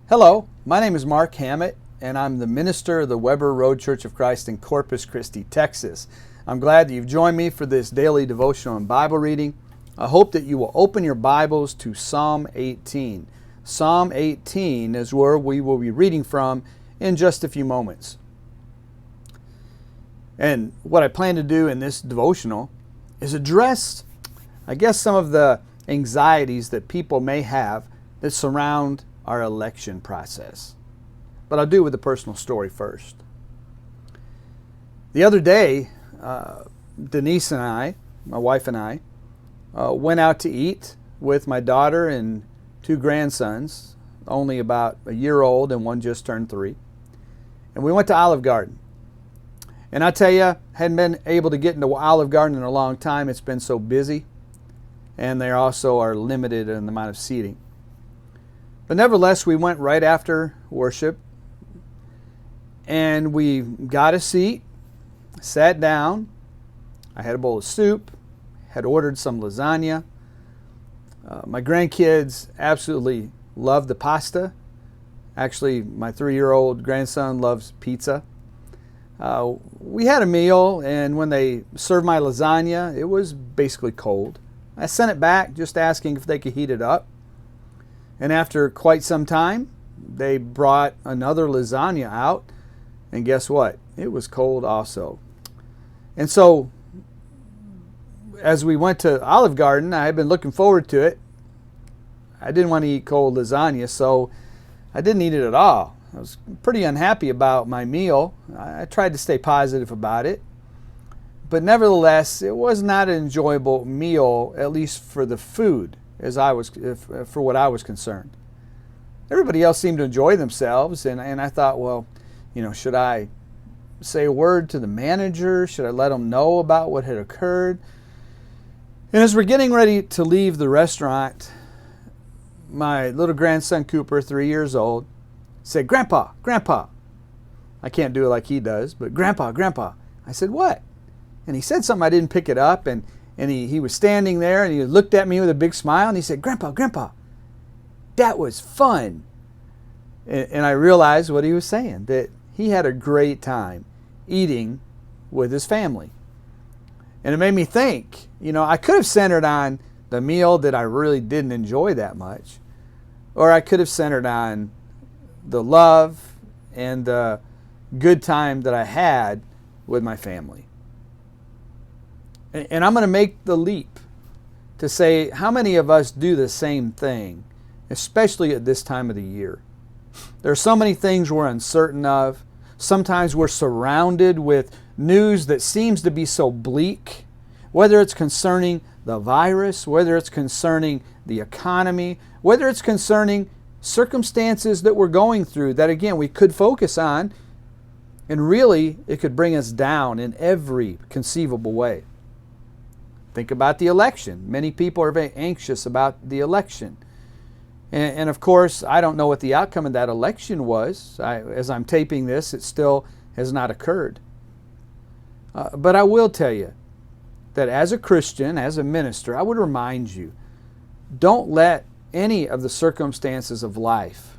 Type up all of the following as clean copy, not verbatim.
Hello, my name is Mark Hammett, and I'm the minister of the Weber Road Church of Christ in Corpus Christi, Texas. I'm glad that you've joined me for this daily devotional and Bible reading. I hope that you will open your Bibles to Psalm 18. Psalm 18 is where we will be reading from in just a few moments. And what I plan to do in this devotional is address, some of the anxieties that people may have that surround our election process. But I'll do it with a personal story first. The other day, Denise and I, my wife and I, went out to eat with my daughter and two grandsons, only about a year old and one just turned 3. And we went to Olive Garden. And I tell you, hadn't been able to get into Olive Garden in a long time. It's been so busy. And they also are limited in the amount of seating. But nevertheless, we went right after worship, and we got a seat, sat down. I had a bowl of soup, had ordered some lasagna. My grandkids absolutely love the pasta. Actually, my 3-year-old grandson loves pizza. We had a meal, and when they served my lasagna, it was basically cold. I sent it back just asking if they could heat it up. And after quite some time, they brought another lasagna out, and guess what? It was cold also. And so, as we went to Olive Garden, I had been looking forward to it. I didn't want to eat cold lasagna, so I didn't eat it at all. I was pretty unhappy about my meal. I tried to stay positive about it. But nevertheless, it was not an enjoyable meal, at least for the food, for what I was concerned. Everybody else seemed to enjoy themselves, and I thought, well, should I say a word to the manager? Should I let them know about what had occurred? And as we're getting ready to leave the restaurant, my little grandson Cooper, 3 years old, said, "Grandpa, Grandpa." I can't do it like he does, but "Grandpa, Grandpa." I said, "What?" And he said something, I didn't pick it up, and he was standing there, and he looked at me with a big smile, and he said, "Grandpa, Grandpa, that was fun." And I realized what he was saying, that he had a great time eating with his family. And it made me think, I could have centered on the meal that I really didn't enjoy that much, or I could have centered on the love and the good time that I had with my family. And I'm going to make the leap to say, how many of us do the same thing, especially at this time of the year? There are so many things we're uncertain of. Sometimes we're surrounded with news that seems to be so bleak, whether it's concerning the virus, whether it's concerning the economy, whether it's concerning circumstances that we're going through that, again, we could focus on, and really it could bring us down in every conceivable way. Think about the election. Many people are very anxious about the election. And of course, I don't know what the outcome of that election was. As I'm taping this, it still has not occurred. But I will tell you that as a Christian, as a minister, I would remind you, don't let any of the circumstances of life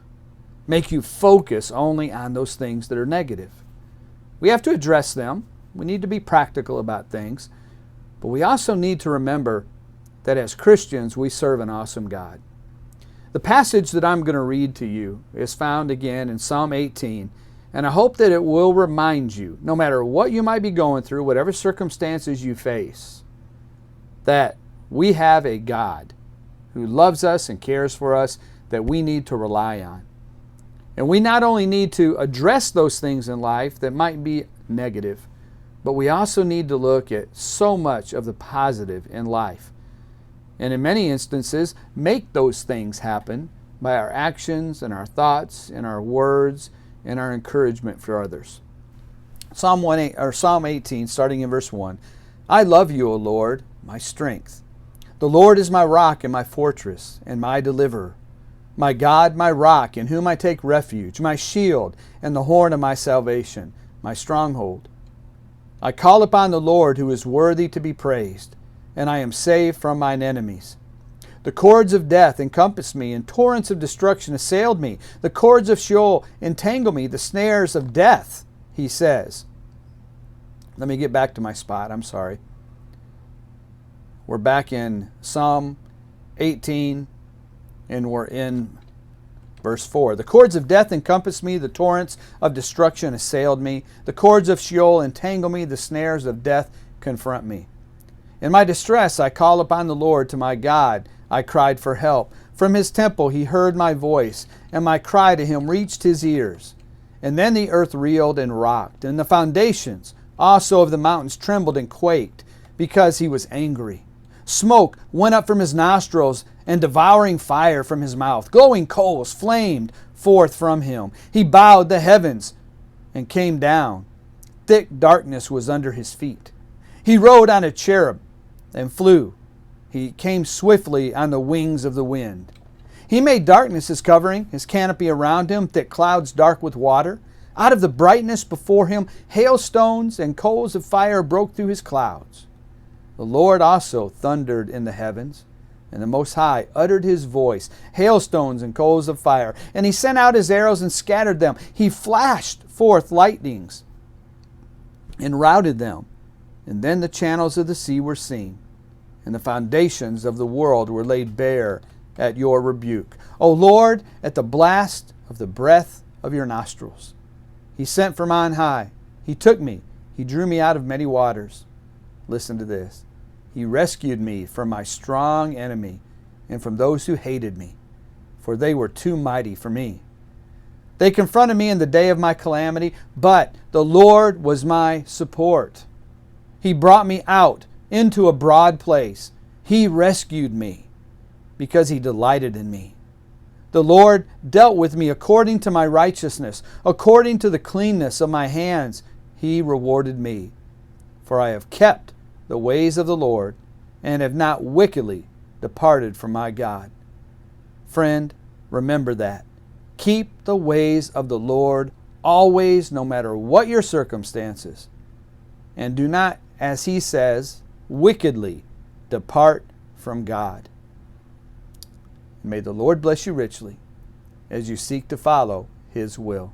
make you focus only on those things that are negative. We have to address them. We need to be practical about things. But we also need to remember that as Christians, we serve an awesome God. The passage that I'm going to read to you is found again in Psalm 18, and I hope that it will remind you, no matter what you might be going through, whatever circumstances you face, that we have a God who loves us and cares for us that we need to rely on. And we not only need to address those things in life that might be negative, but we also need to look at so much of the positive in life. And in many instances, make those things happen by our actions and our thoughts and our words and our encouragement for others. Psalm 18, starting in verse 1. I love you, O Lord, my strength. The Lord is my rock and my fortress and my deliverer. My God, my rock, in whom I take refuge, my shield and the horn of my salvation, my stronghold. I call upon the Lord who is worthy to be praised, and I am saved from mine enemies. The cords of death encompassed me, and torrents of destruction assailed me. The cords of Sheol entangle me, the snares of death, he says. Let me get back to my spot. I'm sorry. We're back in Psalm 18, and we're in verse 4. The cords of death encompassed me, the torrents of destruction assailed me. The cords of Sheol entangle me, the snares of death confront me. In my distress I called upon the Lord, to my God I cried for help. From his temple he heard my voice, and my cry to him reached his ears. And then the earth reeled and rocked, and the foundations also of the mountains trembled and quaked, because he was angry. Smoke went up from his nostrils, and devouring fire from his mouth. Glowing coals flamed forth from him. He bowed the heavens and came down. Thick darkness was under his feet. He rode on a cherub and flew. He came swiftly on the wings of the wind. He made darkness his covering, his canopy around him, thick clouds dark with water. Out of the brightness before him, hailstones and coals of fire broke through his clouds. The Lord also thundered in the heavens, and the Most High uttered his voice, hailstones and coals of fire. And he sent out his arrows and scattered them. He flashed forth lightnings and routed them. And then the channels of the sea were seen, and the foundations of the world were laid bare at your rebuke. O Lord, at the blast of the breath of your nostrils. He sent from on high. He took me. He drew me out of many waters. Listen to this. He rescued me from my strong enemy and from those who hated me, for they were too mighty for me. They confronted me in the day of my calamity, but the Lord was my support. He brought me out into a broad place. He rescued me because he delighted in me. The Lord dealt with me according to my righteousness, according to the cleanness of my hands. He rewarded me. For I have kept the ways of the Lord and have not wickedly departed from my God. Friend, remember that. Keep the ways of the Lord always, no matter what your circumstances. And do not, as he says, wickedly depart from God. May the Lord bless you richly as you seek to follow his will.